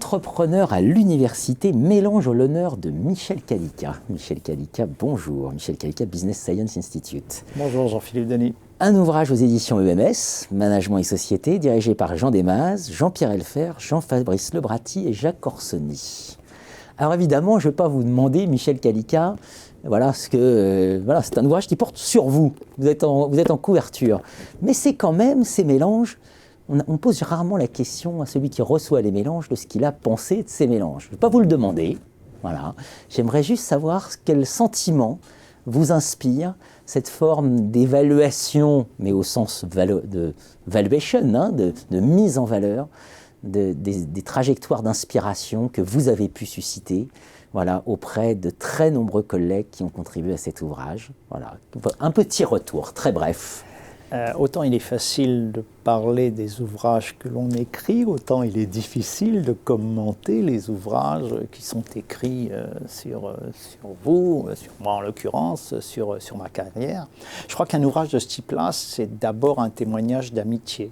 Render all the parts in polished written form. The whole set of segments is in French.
Entrepreneur à l'université, mélange au l'honneur de Michel Kalika. Michel Kalika, bonjour. Michel Kalika, Business Science Institute. Bonjour Jean-Philippe Denis. Un ouvrage aux éditions EMS, Management et Société, dirigé par Jean Desmazes, Jean-Pierre Elfer, Jean-Fabrice Lebrati et Jacques Corsoni. Alors évidemment, je ne vais pas vous demander, Michel Kalika, voilà, c'est un ouvrage qui porte sur vous. Vous êtes en couverture. Mais c'est quand même ces mélanges. On pose rarement la question à celui qui reçoit les mélanges de ce qu'il a pensé de ces mélanges. Je ne vais pas vous le demander. Voilà. J'aimerais juste savoir quel sentiment vous inspire cette forme d'évaluation, mais au sens de valuation, hein, de mise en valeur des trajectoires d'inspiration que vous avez pu susciter, voilà, auprès de très nombreux collègues qui ont contribué à cet ouvrage. Voilà. Un petit retour, très bref. Autant il est facile de parler des ouvrages que l'on écrit, autant il est difficile de commenter les ouvrages qui sont écrits sur vous, sur moi en l'occurrence, sur ma carrière. Je crois qu'un ouvrage de ce type-là, c'est d'abord un témoignage d'amitié,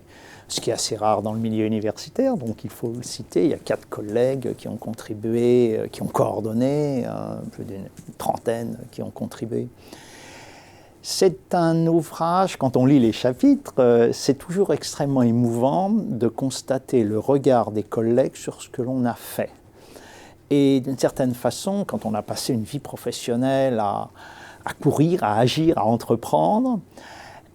ce qui est assez rare dans le milieu universitaire, donc il faut le citer. Il y a 4 collègues qui ont contribué, qui ont coordonné, plus d'une trentaine qui ont contribué. C'est un ouvrage, quand on lit les chapitres, c'est toujours extrêmement émouvant de constater le regard des collègues sur ce que l'on a fait. Et d'une certaine façon, quand on a passé une vie professionnelle à courir, à agir, à entreprendre,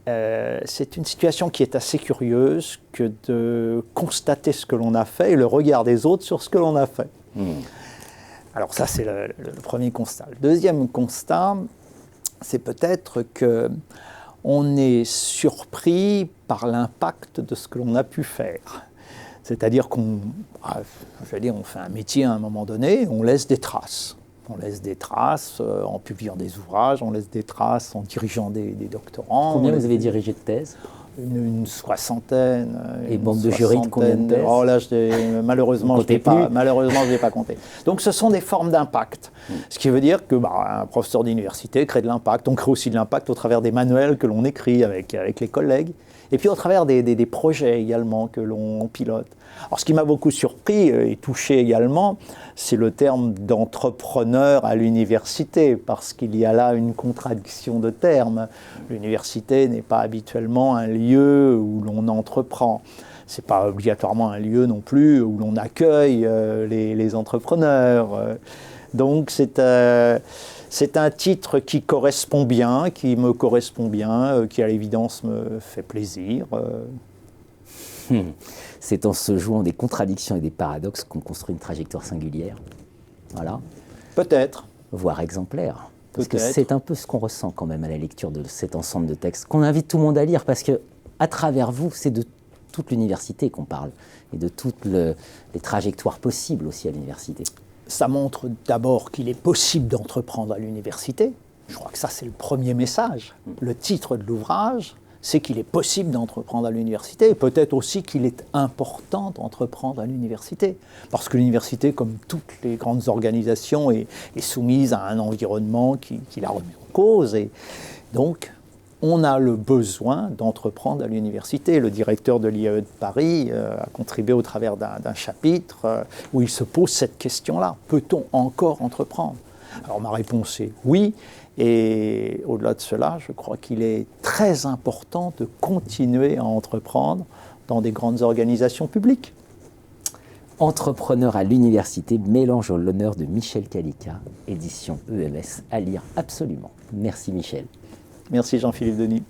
c'est une situation qui est assez curieuse que de constater ce que l'on a fait et le regard des autres sur ce que l'on a fait. Alors ça, c'est le premier constat. Le deuxième constat, c'est peut-être qu'on est surpris par l'impact de ce que l'on a pu faire. C'est-à-dire on fait un métier à un moment donné, on laisse des traces. On laisse des traces en publiant des ouvrages, on laisse des traces en dirigeant des doctorants. Combien vous avez dirigé de thèses ? Une soixantaine. Et bande de jury de combien de thèses ? Oh là, malheureusement, je ne l'ai pas compté. Donc ce sont des formes d'impact. Ce qui veut dire que un professeur d'université crée de l'impact. On crée aussi de l'impact au travers des manuels que l'on écrit avec les collègues. Et puis au travers des projets également que l'on pilote. Alors ce qui m'a beaucoup surpris et touché également, c'est le terme d'entrepreneur à l'université, parce qu'il y a là une contradiction de termes. L'université n'est pas habituellement un lieu où l'on entreprend. Ce n'est pas obligatoirement un lieu non plus où l'on accueille les entrepreneurs. Donc c'est un titre qui correspond bien, qui me correspond bien, qui à l'évidence me fait plaisir. C'est en se jouant des contradictions et des paradoxes qu'on construit une trajectoire singulière. Voilà. Peut-être. Voire exemplaire. Parce que c'est un peu ce qu'on ressent quand même à la lecture de cet ensemble de textes, qu'on invite tout le monde à lire, parce que à travers vous, c'est de toute l'université qu'on parle, et de toutes les trajectoires possibles aussi à l'université. Ça montre d'abord qu'il est possible d'entreprendre à l'université. Je crois que ça, c'est le premier message. Le titre de l'ouvrage, c'est qu'il est possible d'entreprendre à l'université, et peut-être aussi qu'il est important d'entreprendre à l'université. Parce que l'université, comme toutes les grandes organisations, est soumise à un environnement qui la remet en cause. Et donc, on a le besoin d'entreprendre à l'université. Le directeur de l'IAE de Paris a contribué au travers d'un chapitre où il se pose cette question-là. Peut-on encore entreprendre ? Alors ma réponse est oui. Et au-delà de cela, je crois qu'il est très important de continuer à entreprendre dans des grandes organisations publiques. Entrepreneur à l'université, mélange au l'honneur de Michel Kalika, édition EMS, à lire absolument. Merci Michel. Merci Jean-Philippe Denis.